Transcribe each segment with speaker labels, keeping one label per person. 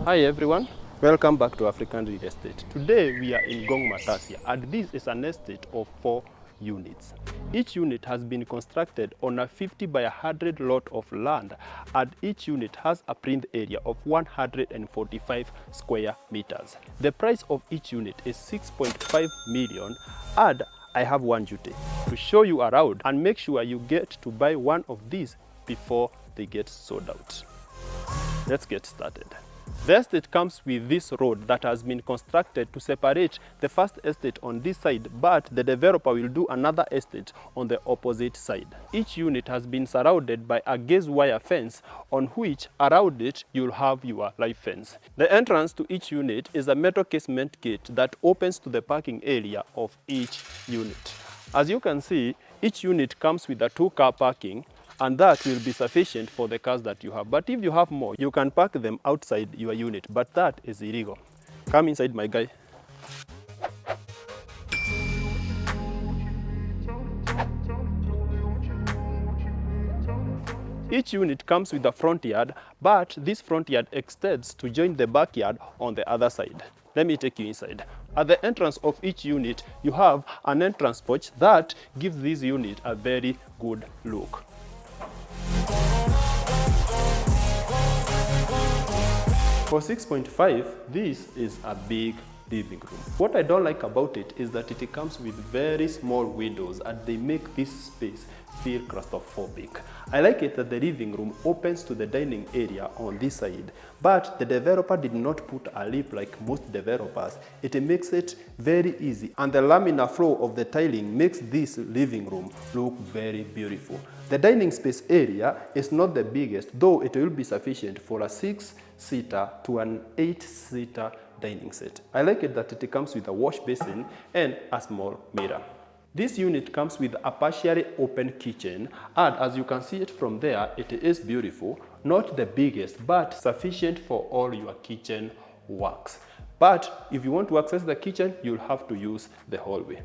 Speaker 1: Hi everyone, welcome back to African Real Estate. Today we are in Ngong Matasia and this is an estate of 4 units. Each unit has been constructed on a 50 by 100 lot of land and each unit has a print area of 145 square meters. The price of each unit is 6.5 million and I have one duty to show you around and make sure you get to buy one of these before they get sold out. Let's get started. The estate comes with this road that has been constructed to separate the first estate on this side, but the developer will do another estate on the opposite side. Each unit has been surrounded by a gauze wire fence on which around it you'll have your live fence. The entrance to each unit is a metal casement gate that opens to the parking area of each unit. As you can see, each unit comes with a 2-car parking, and that will be sufficient for the cars that you have. But if you have more, you can park them outside your unit, but that is illegal. Come inside, my guy. Each unit comes with a front yard, but this front yard extends to join the backyard on the other side. Let me take you inside. At the entrance of each unit, you have an entrance porch that gives this unit a very good look. For 6.5, this is a big living room. What I don't like about it is that it comes with very small windows and they make this space feel claustrophobic. I like it that the living room opens to the dining area on this side, but the developer did not put a lip like most developers. It makes it very easy, and the laminar flow of the tiling makes this living room look very beautiful. The dining space area is not the biggest, though it will be sufficient for a 6-seater to an 8-seater dining set. I like it that it comes with a wash basin and a small mirror. This unit comes with a partially open kitchen, and as you can see it from there, it is beautiful. Not the biggest, but sufficient for all your kitchen works. But if you want to access the kitchen, you'll have to use the hallway.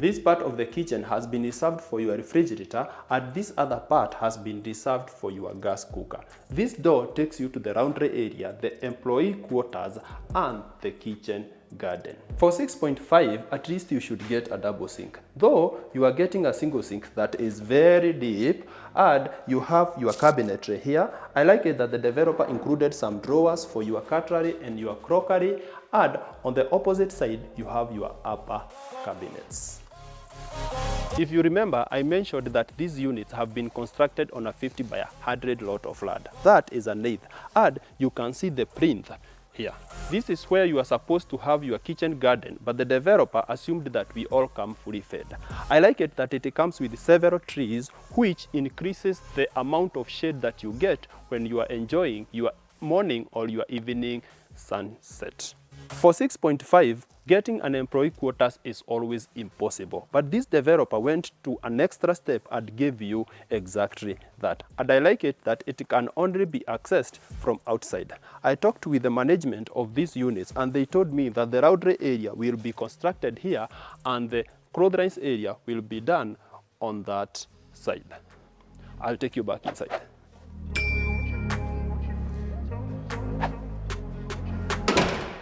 Speaker 1: This part of the kitchen has been reserved for your refrigerator, and this other part has been reserved for your gas cooker. This door takes you to the laundry area, the employee quarters, and the kitchen garden. For 6.5, at least you should get a double sink. Though you are getting a single sink that is very deep, and you have your cabinetry here. I like it that the developer included some drawers for your cutlery and your crockery, and on the opposite side, you have your upper cabinets. If you remember, I mentioned that these units have been constructed on a 50 by 100 lot of land. That is an eighth, and you can see the plinth here. This is where you are supposed to have your kitchen garden, but the developer assumed that we all come fully fed. I like it that it comes with several trees, which increases the amount of shade that you get when you are enjoying your morning or your evening sunset. For 6.5, getting an employee quarters is always impossible, but this developer went to an extra step and gave you exactly that. And I like it that it can only be accessed from outside. I talked with the management of these units and they told me that the laundry area will be constructed here and the clotheslines area will be done on that side. I'll take you back inside.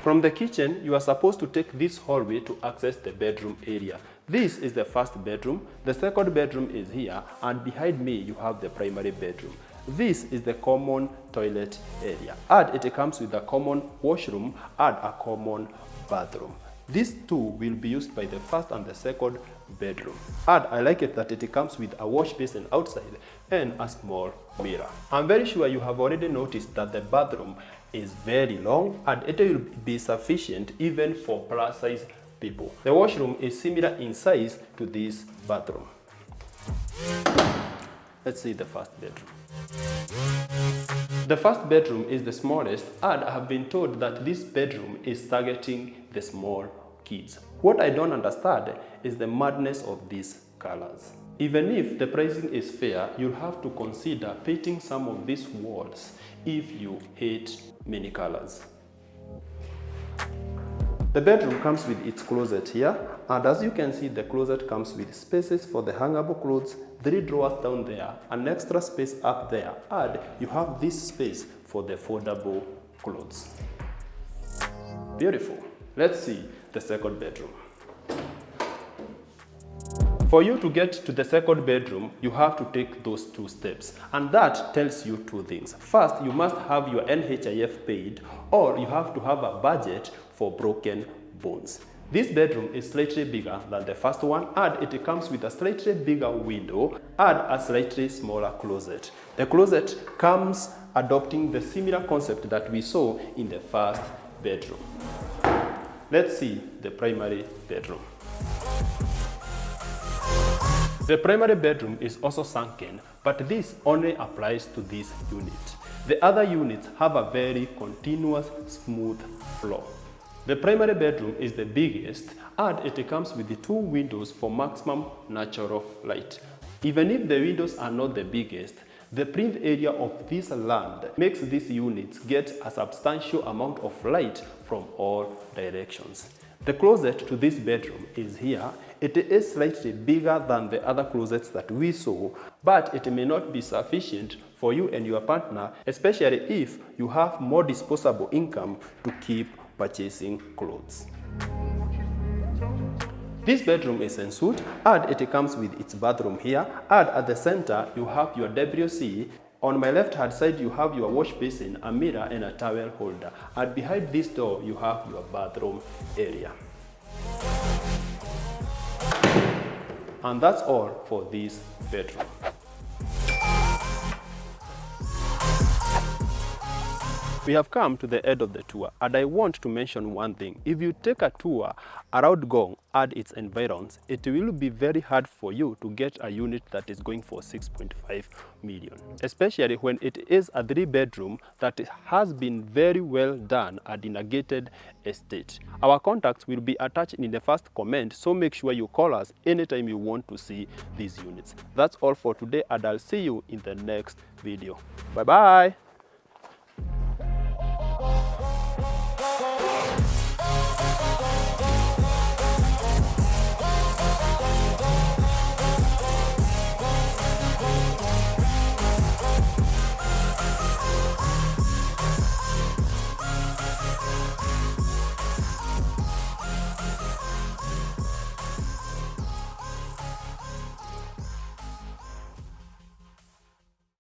Speaker 1: From the kitchen, you are supposed to take this hallway to access the bedroom area. This is the first bedroom, the second bedroom is here, and behind me you have the primary bedroom. This is the common toilet area, and it comes with a common washroom and a common bathroom. These two will be used by the first and the second bedroom. And I like it that it comes with a wash basin outside and a small mirror. I'm very sure you have already noticed that the bathroom is very long and it will be sufficient even for plus size people. The washroom is similar in size to this bathroom. Let's see the first bedroom. The first bedroom is the smallest, and I have been told that this bedroom is targeting the small kids. What I don't understand is the madness of these colors. Even if the pricing is fair, you'll have to consider painting some of these walls if you hate many colors. The bedroom comes with its closet here, and as you can see, the closet comes with spaces for the hangable clothes, 3 drawers down there, an extra space up there, and you have this space for the foldable clothes. Beautiful. Let's see the second bedroom. For you to get to the second bedroom, you have to take those 2 steps, and that tells you 2 things. First, you must have your NHIF paid, or you have to have a budget for broken bones. This bedroom is slightly bigger than the first one, and it comes with a slightly bigger window and a slightly smaller closet. The closet comes adopting the similar concept that we saw in the first bedroom. Let's see the primary bedroom. The primary bedroom is also sunken, but this only applies to this unit. The other units have a very continuous, smooth floor. The primary bedroom is the biggest, and it comes with the 2 windows for maximum natural light. Even if the windows are not the biggest, the plinth area of this land makes these units get a substantial amount of light from all directions. The closet to this bedroom is here. It is slightly bigger than the other closets that we saw, but it may not be sufficient for you and your partner, especially if you have more disposable income to keep purchasing clothes. This bedroom is ensuite, and it comes with its bathroom here, and at the center you have your WC. On my left hand side you have your wash basin, a mirror and a towel holder, and behind this door you have your bathroom area. And that's all for this bedroom. We have come to the end of the tour, and I want to mention one thing. If you take a tour around Ngong and its environs, it will be very hard for you to get a unit that is going for 6.5 million, especially when it is a 3-bedroom that has been very well done and in a gated estate. Our contacts will be attached in the first comment, so make sure you call us anytime you want to see these units. That's all for today, and I'll see you in the next video. Bye bye.